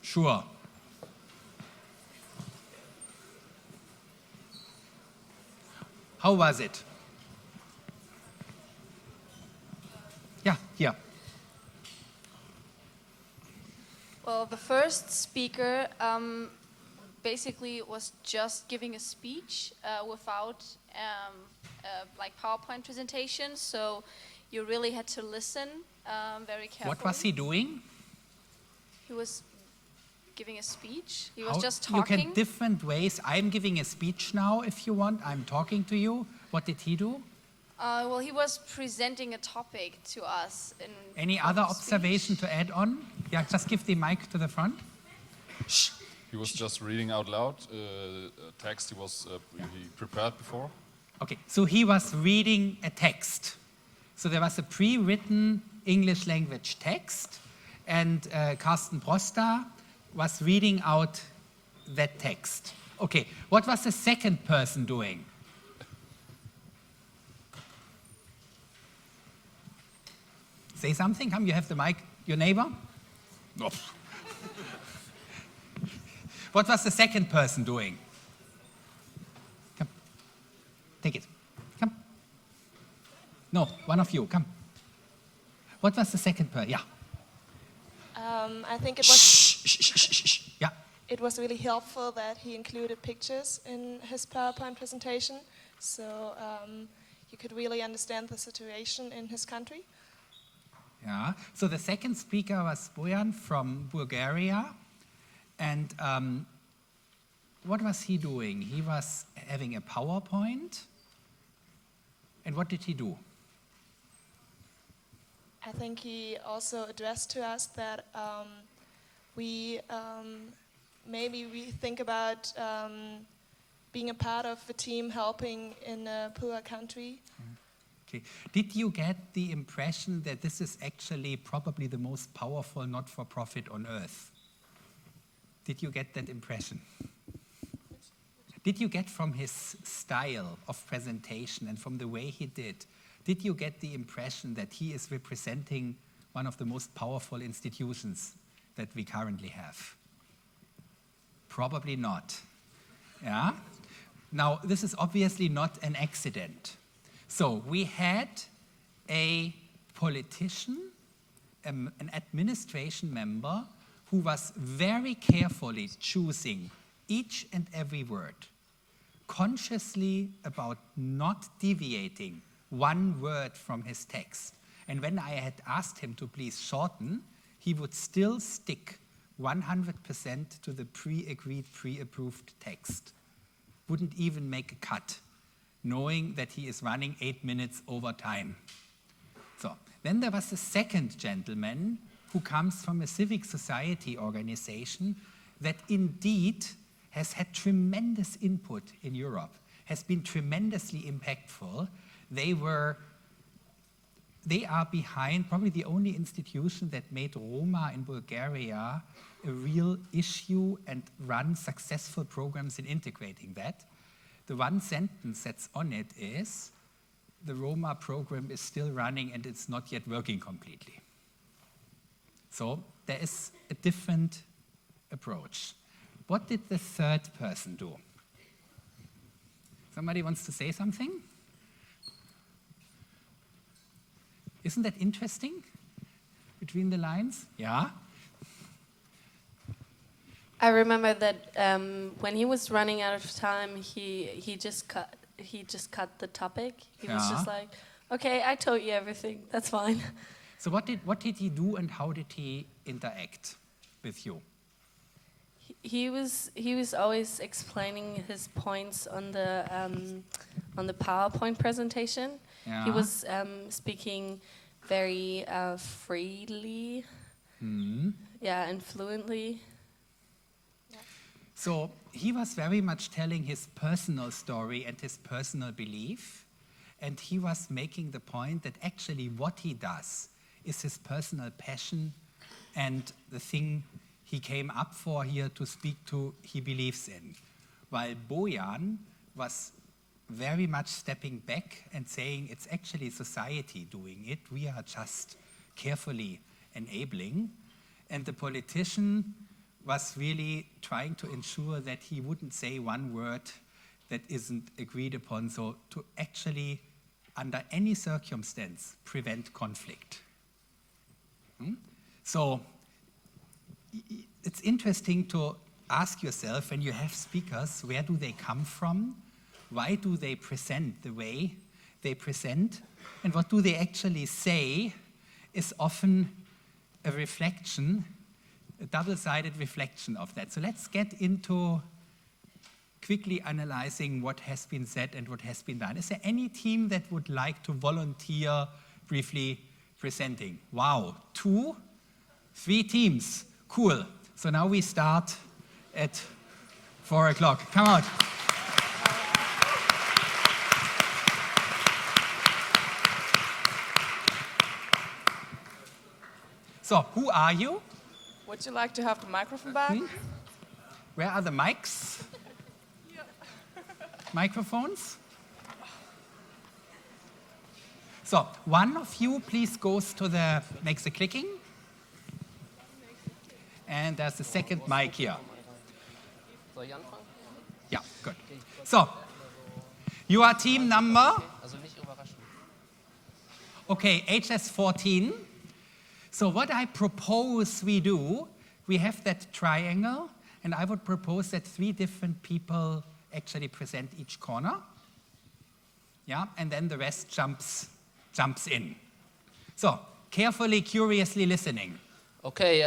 Sure. How was it? Yeah, here. Well, the first speaker basically was just giving a speech without like PowerPoint presentation, so you really had to listen very carefully. What was he doing? He was giving a speech. He was just talking. You can different ways. I'm giving a speech now, if you want. I'm talking to you. What did he do? Well, he was presenting a topic to us. Any other observation to add on? Yeah, just give the mic to the front. Shh. He was just reading out loud a text he prepared before. Okay, so he was reading a text. So there was a pre-written English language text, and Carsten Prosta was reading out that text. Okay, what was the second person doing? Say something, come, you have the mic. Your neighbor? No. What was the second person doing? Come, take it, come. No, one of you, come. What was the second person? Yeah. I think it was. Shh. Yeah. It was really helpful that he included pictures in his PowerPoint presentation, so you could really understand the situation in his country. Yeah. So the second speaker was Bojan from Bulgaria, and what was he doing? He was having a PowerPoint, and what did he do? I think he also addressed to us that maybe we think about being a part of a team helping in a poor country. Okay. Did you get the impression that this is actually probably the most powerful not-for-profit on earth? Did you get that impression? Did you get from his style of presentation and from the way he did you get the impression that he is representing one of the most powerful institutions that we currently have? Probably not. Yeah? Now, this is obviously not an accident. So we had a politician, an administration member, who was very carefully choosing each and every word, consciously about not deviating one word from his text. And when I had asked him to please shorten, he would still stick 100% to the pre-agreed, pre-approved text. Wouldn't even make a cut, knowing that he is running 8 minutes over time. So, then there was a second gentleman who comes from a civic society organization that indeed has had tremendous input in Europe, has been tremendously impactful. They are behind probably the only institution that made Roma in Bulgaria a real issue and run successful programs in integrating that. The one sentence that's on it is, the Roma program is still running and it's not yet working completely. So there is a different approach. What did the third person do? Somebody wants to say something? Isn't that interesting? Between the lines? Yeah? I remember that when he was running out of time, he just cut the topic. He was just like, okay, I told you everything. That's fine. So what did he do and how did he interact with you? He was always explaining his points on the PowerPoint presentation. Yeah. He was speaking very freely, and fluently. Yeah. So he was very much telling his personal story and his personal belief, and he was making the point that actually what he does is his personal passion and the thing he came up for here to speak to, he believes in. While Bojan was very much stepping back and saying it's actually society doing it, we are just carefully enabling. And the politician was really trying to ensure that he wouldn't say one word that isn't agreed upon, so to actually, under any circumstance, prevent conflict. So it's interesting to ask yourself, when you have speakers, where do they come from? Why do they present the way they present? And what do they actually say is often a reflection, a double-sided reflection of that. So let's get into quickly analyzing what has been said and what has been done. Is there any team that would like to volunteer briefly presenting? Wow, 2, 3 teams. Cool. So now we start at 4 o'clock. Come on. So, who are you? Would you like to have the microphone back? Where are the mics? Microphones? So, one of you please goes to the, makes a clicking. And there's a second mic here. Soll ich anfangen? Yeah, good. So, you are team number? Also nicht überraschen. Okay, HS14. So what I propose we do, we have that triangle, and I would propose that 3 different people actually present each corner. Yeah, and then the rest jumps in. So, carefully, curiously listening. Okay,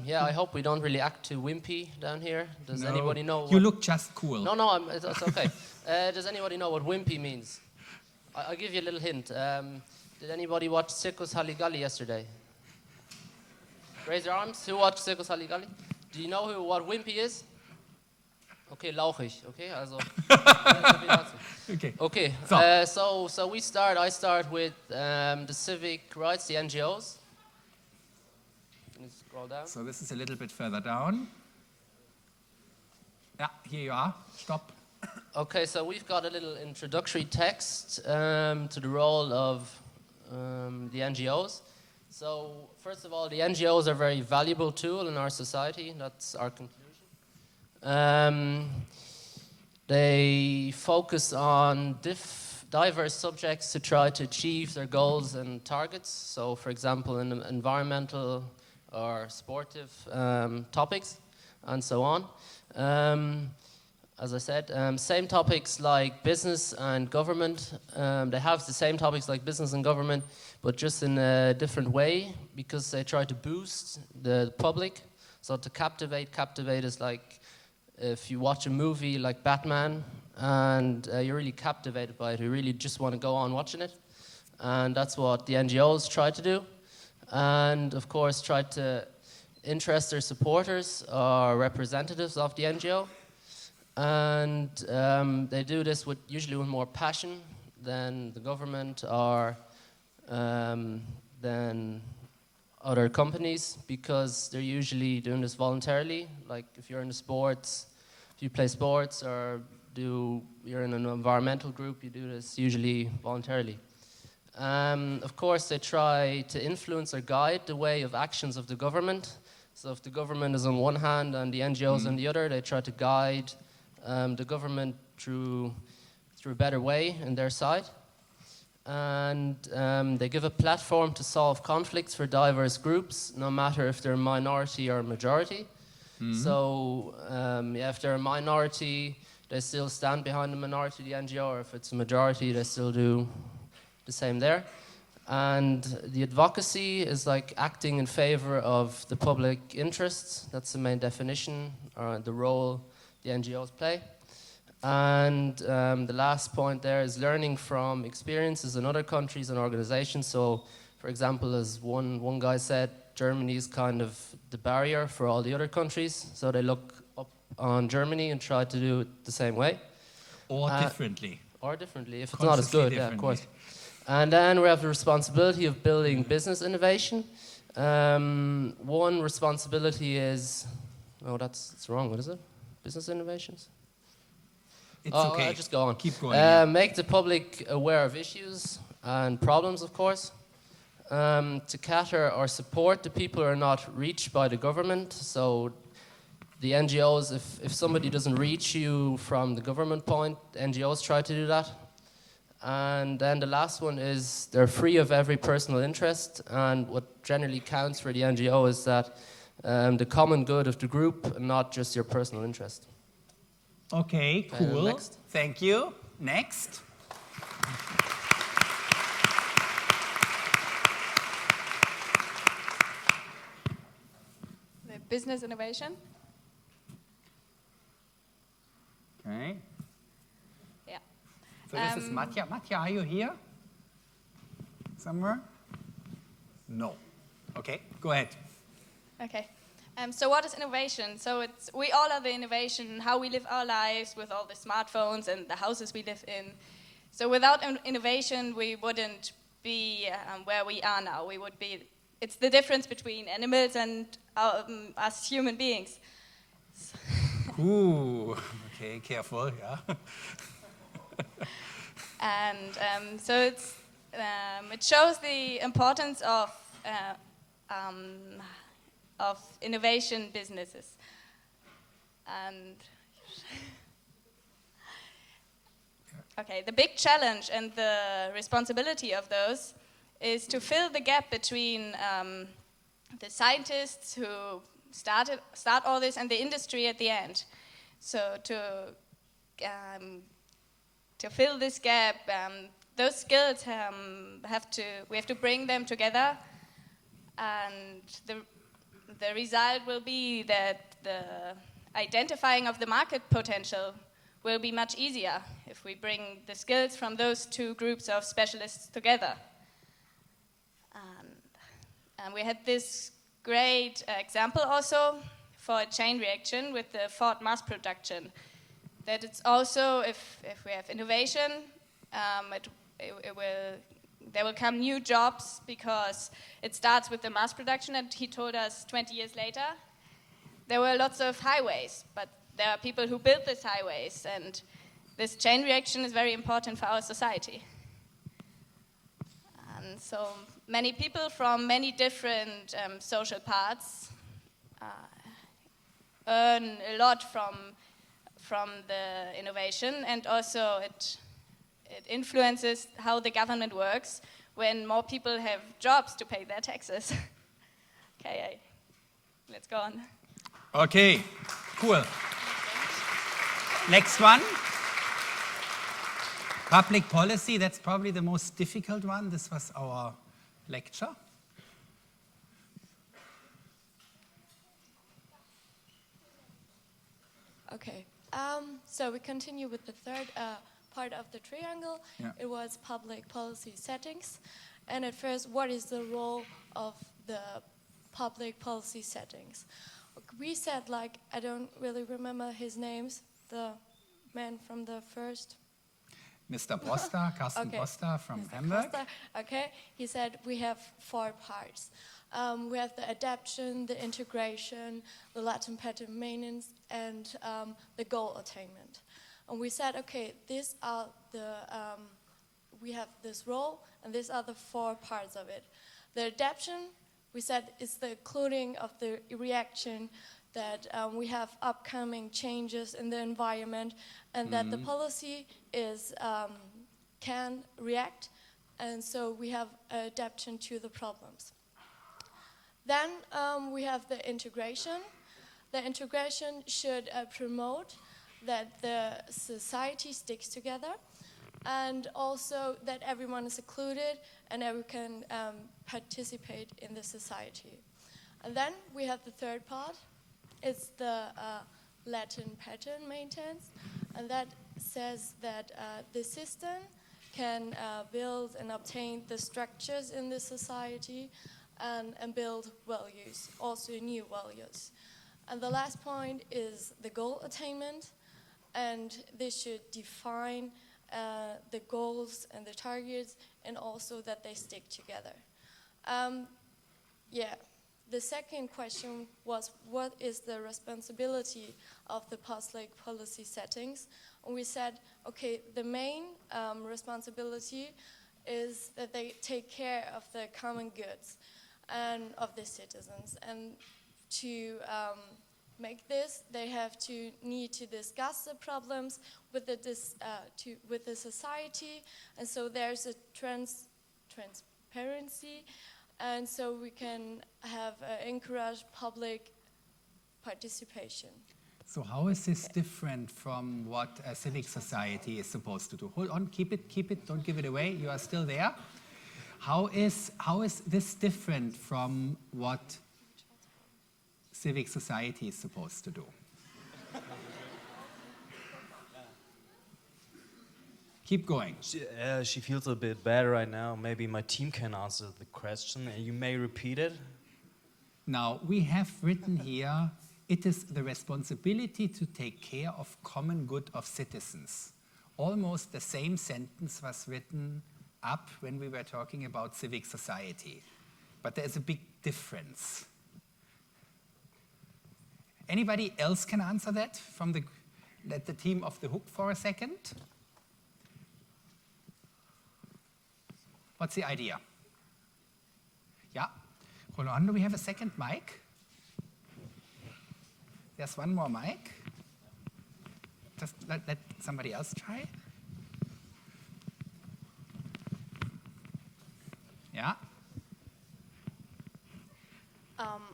yeah, I hope we don't really act too wimpy down here. Does anybody know You look just cool. No, it's okay. Does anybody know what wimpy means? I'll give you a little hint. Did anybody watch Circus Halligalli yesterday? Raise your arms. Who watched Circus Halligalli? Do you know what wimpy is? Okay, lauchig. Okay, also. Okay. Okay. So I start with the civic rights, the NGOs. Can you scroll down? So this is a little bit further down. Yeah, here you are. Stop. Okay, so we've got a little introductory text to the role of the NGOs. So, first of all, the NGOs are a very valuable tool in our society. That's our conclusion. They focus on diverse subjects to try to achieve their goals and targets. So, for example, in environmental or sportive topics, and so on. As I said, same topics like business and government. They have the same topics like business and government, but just in a different way, because they try to boost the public. So to captivate is like if you watch a movie like Batman and you're really captivated by it, you really just want to go on watching it. And that's what the NGOs try to do. And of course try to interest their supporters or representatives of the NGO. And they do this usually with more passion than the government or than other companies, because they're usually doing this voluntarily. Like if you're in the sports, if you play sports or you're in an environmental group, you do this usually voluntarily. Of course, they try to influence or guide the way of actions of the government. So if the government is on one hand and the NGOs on the other, they try to guide the government through a better way in their side. And they give a platform to solve conflicts for diverse groups, no matter if they're a minority or a majority. So if they're a minority, they still stand behind the minority, the NGO, or if it's a majority, they still do the same there. And the advocacy is like acting in favor of the public interests. That's the main definition, or the role the NGOs play. And the last point there is learning from experiences in other countries and organizations. So, for example, as one guy said, Germany is kind of the barrier for all the other countries. So they look up on Germany and try to do it the same way. Or differently. Or differently, if it's not as good, yeah, of course. And then we have the responsibility of building business innovation. One responsibility is, that's wrong, what is it? Business innovations? It's okay. I'll just go on. Keep going. Make the public aware of issues and problems, of course. To cater or support the people who are not reached by the government. So the NGOs, if somebody doesn't reach you from the government point, NGOs try to do that. And then the last one is they're free of every personal interest, and what generally counts for the NGO is that the common good of the group and not just your personal interest. Okay, cool. Next. Thank you. Next. The business innovation. Okay. Yeah. So this is Matja. Matja, are you here? Somewhere? No. Okay, go ahead. Okay. So what is innovation? So we all are the innovation, how we live our lives with all the smartphones and the houses we live in. So without innovation, we wouldn't be where we are now. We would be. It's the difference between animals and us human beings. Ooh. Okay, careful. Yeah. And so it shows the importance of innovation businesses. And okay, the big challenge and the responsibility of those is to fill the gap between the scientists who start all this and the industry at the end. So to fill this gap, those skills we have to bring them together, and the result will be that the identifying of the market potential will be much easier if we bring the skills from those two groups of specialists together. And we had this great example also for a chain reaction with the Ford mass production. That it's also, if we have innovation, there will come new jobs because it starts with the mass production, and he told us 20 years later, there were lots of highways, but there are people who built these highways, and this chain reaction is very important for our society. And so many people from many different social parts earn a lot from the innovation, and also it influences how the government works when more people have jobs to pay their taxes. Okay, let's go on. Okay, cool. Next one. Public policy, that's probably the most difficult one. This was our lecture. Okay, so we continue with the third part of the triangle. Yeah. It was public policy settings. And at first, what is the role of the public policy settings? We said, like, I don't really remember his names, the man from the first. Mr. Broster, Carsten Okay. Broster from Mr. Hamburg. Costa, okay, he said we have 4 parts. We have the adaptation, the integration, the latent pattern maintenance, and the goal attainment. And we said, okay, these are the, we have this role, and these are the 4 parts of it. The adaptation, we said, is the including of the reaction that we have upcoming changes in the environment, and that the policy is can react, and so we have adaptation to the problems. Then we have the integration. The integration should promote that the society sticks together, and also that everyone is included and everyone can participate in the society. And then we have the third part. It's the latent pattern maintenance, and that says that the system can build and obtain the structures in the society and build values, also new values. And the last point is the goal attainment, and this should define the goals and the targets, and also that they stick together. The second question was, what is the responsibility of the public policy settings? And we said, okay, the main responsibility is that they take care of the common goods and of the citizens, and to make this, they have to need to discuss the problems with with the society, and so there's a transparency, and so we can have encourage public participation. So how is this different from what a civic society is supposed to do? Hold on, keep it, don't give it away, you are still there. How is this different from what civic society is supposed to do? Keep going. She feels a bit better right now. Maybe my team can answer the question. You may repeat it. Now, we have written here, it is the responsibility to take care of common good of citizens. Almost the same sentence was written up when we were talking about civic society. But there's a big difference. Anybody else can answer that from the team of the Hook for a second? What's the idea? Yeah. Hold on, do we have a second mic? There's one more mic. Just let somebody else try. Yeah.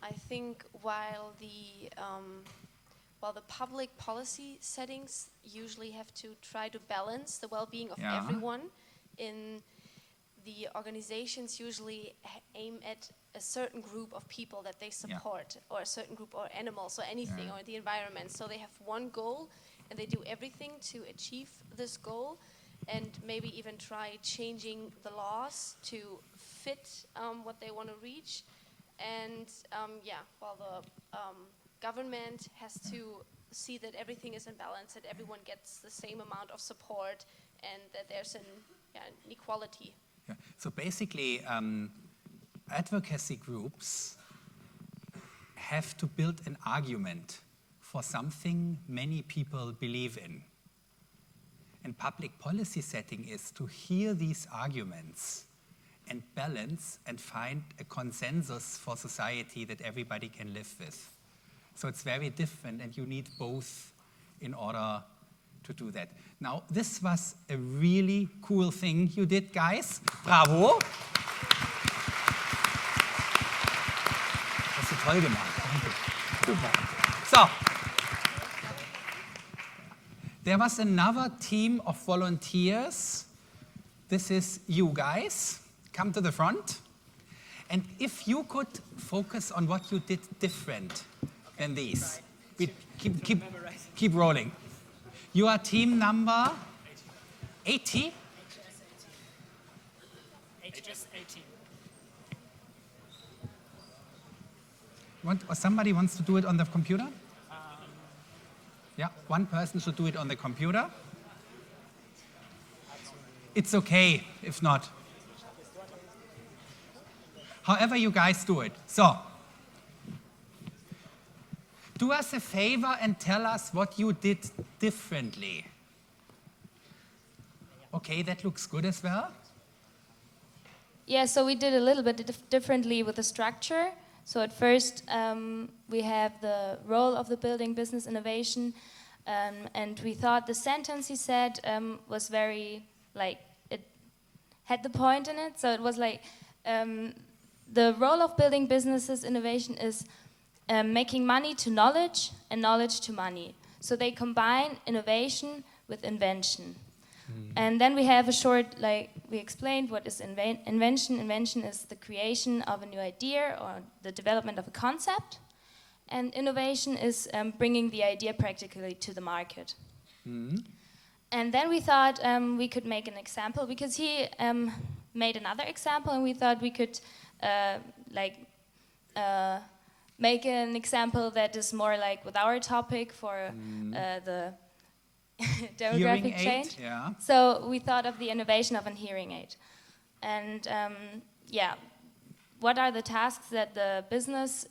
I think while the public policy settings usually have to try to balance the well-being of everyone, in the organizations usually aim at a certain group of people that they support, or a certain group or animals or anything, or the environment. So they have one goal and they do everything to achieve this goal, and maybe even try changing the laws to fit what they want to reach. And while the government has to see that everything is in balance, that everyone gets the same amount of support, and that there's an equality. Yeah. So basically, advocacy groups have to build an argument for something many people believe in. And public policy setting is to hear these arguments and balance and find a consensus for society that everybody can live with. So it's very different, and you need both in order to do that. Now, this was a really cool thing you did, guys. Bravo. Hast du toll gemacht. Danke. Super. So, there was another team of volunteers. This is you guys. Come to the front. And if you could focus on what you did different than these. We keep rolling. You are team number 80? HS 18. Or somebody wants to do it on the computer? Yeah, one person should do it on the computer. It's okay if not. However you guys do it. So, do us a favor and tell us what you did differently. Okay, that looks good as well. Yeah, so we did a little bit differently with the structure. So at first, we have the role of the building business innovation, and we thought the sentence he said was very, it had the point in it. So it was the role of building businesses innovation is making money to knowledge and knowledge to money. So they combine innovation with invention. And then we have a short, we explained what is invention. Invention is the creation of a new idea or the development of a concept. And innovation is bringing the idea practically to the market. And then we thought we could make an example, because he made another example, and we thought we could make an example that is more with our topic for the demographic change. Yeah. So we thought of the innovation of a hearing aid. And what are the tasks that the business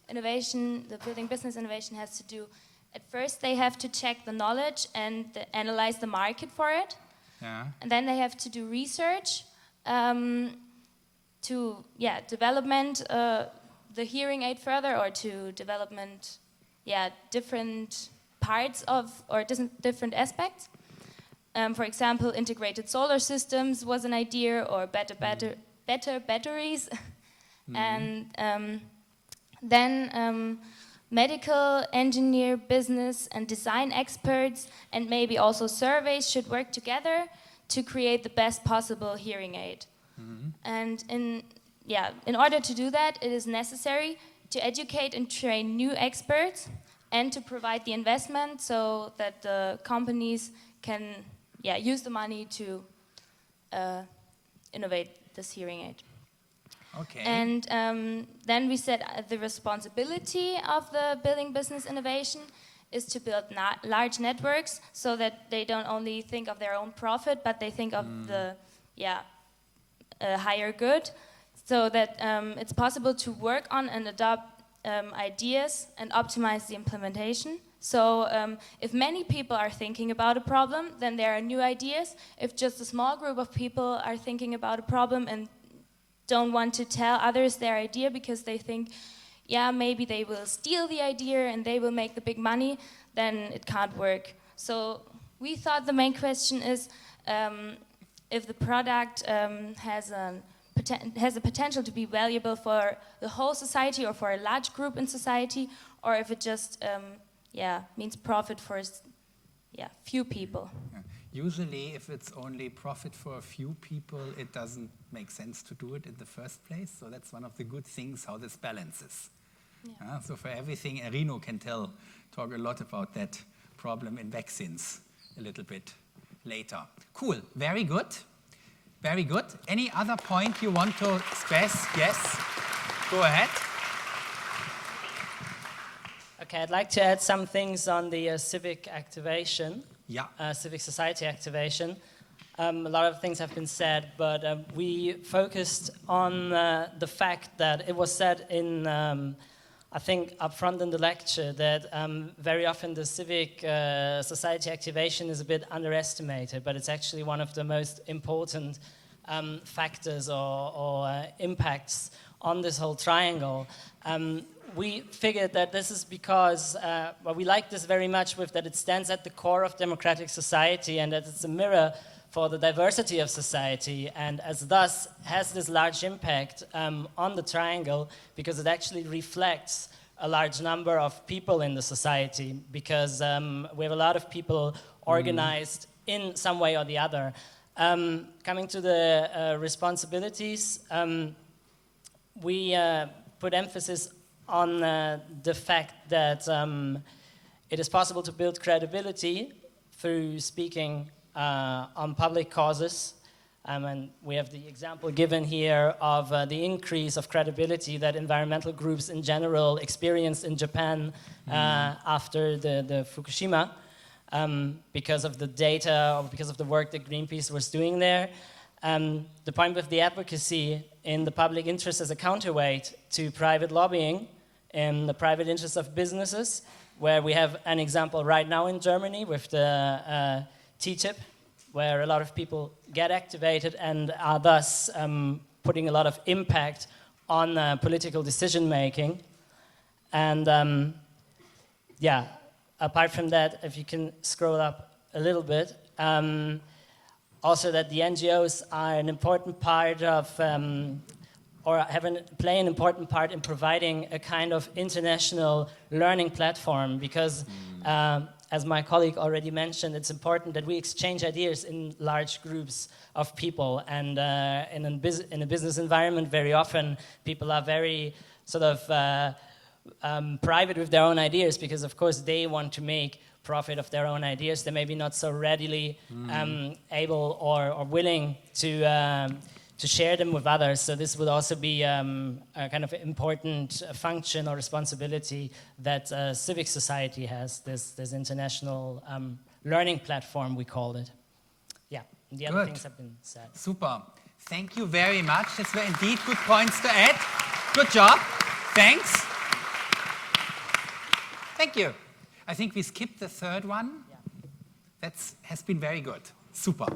innovation, the building business innovation has to do? At first they have to check the knowledge and analyze the market for it. Yeah. And then they have to do research to development the hearing aid further, or to development different parts of, or different aspects. For example, integrated solar systems was an idea, or better batteries. And then medical, engineer, business, and design experts, and maybe also surveys should work together to create the best possible hearing aid. And in order to do that, it is necessary to educate and train new experts and to provide the investment so that the companies can use the money to innovate this hearing aid. Okay. And then we said the responsibility of the building business innovation is to build large networks so that they don't only think of their own profit, but they think of the higher good, so that it's possible to work on and adopt ideas and optimize the implementation. So if many people are thinking about a problem, then there are new ideas. If just a small group of people are thinking about a problem and don't want to tell others their idea because they think, maybe they will steal the idea and they will make the big money, then it can't work. So we thought the main question is if the product has a potential to be valuable for the whole society or for a large group in society, or if it just means profit for few people. Usually, if it's only profit for a few people, it doesn't make sense to do it in the first place. So that's one of the good things, how this balances. So for everything, Rino can talk a lot about that problem in vaccines a little bit later. Cool, very good. Very good. Any other point you want to stress? Yes, go ahead. Okay, I'd like to add some things on the civic activation. Civic society activation. A lot of things have been said, but we focused on the fact that it was said in, I think, up front in the lecture, that very often the civic society activation is a bit underestimated, but it's actually one of the most important factors or impacts on this whole triangle. We figured that this is because, we like this very much with that it stands at the core of democratic society and that it's a mirror for the diversity of society, and as thus has this large impact on the triangle because it actually reflects a large number of people in the society, because we have a lot of people organized in some way or the other. Coming to the responsibilities, we put emphasis on the fact that it is possible to build credibility through speaking on public causes. And we have the example given here of the increase of credibility that environmental groups in general experienced in Japan after the Fukushima, because of the data or because of the work that Greenpeace was doing there. The point with the advocacy in the public interest as a counterweight to private lobbying in the private interest of businesses, where we have an example right now in Germany with the TTIP, where a lot of people get activated and are thus putting a lot of impact on political decision making. And apart from that, if you can scroll up a little bit, also that the NGOs are an important part of, play an important part in providing a kind of international learning platform, because as my colleague already mentioned, it's important that we exchange ideas in large groups of people, and in a business environment, very often people are very sort of private with their own ideas, because of course they want to make profit of their own ideas. They may be not so readily able or willing to share them with others. So this would also be a kind of important function or responsibility that civic society has, this international learning platform, we called it. Yeah, the other things have been said. Super. Thank you very much. These were indeed good points to add. Good job. Thanks. Thank you. I think we skipped the third one. That has been very good. Super.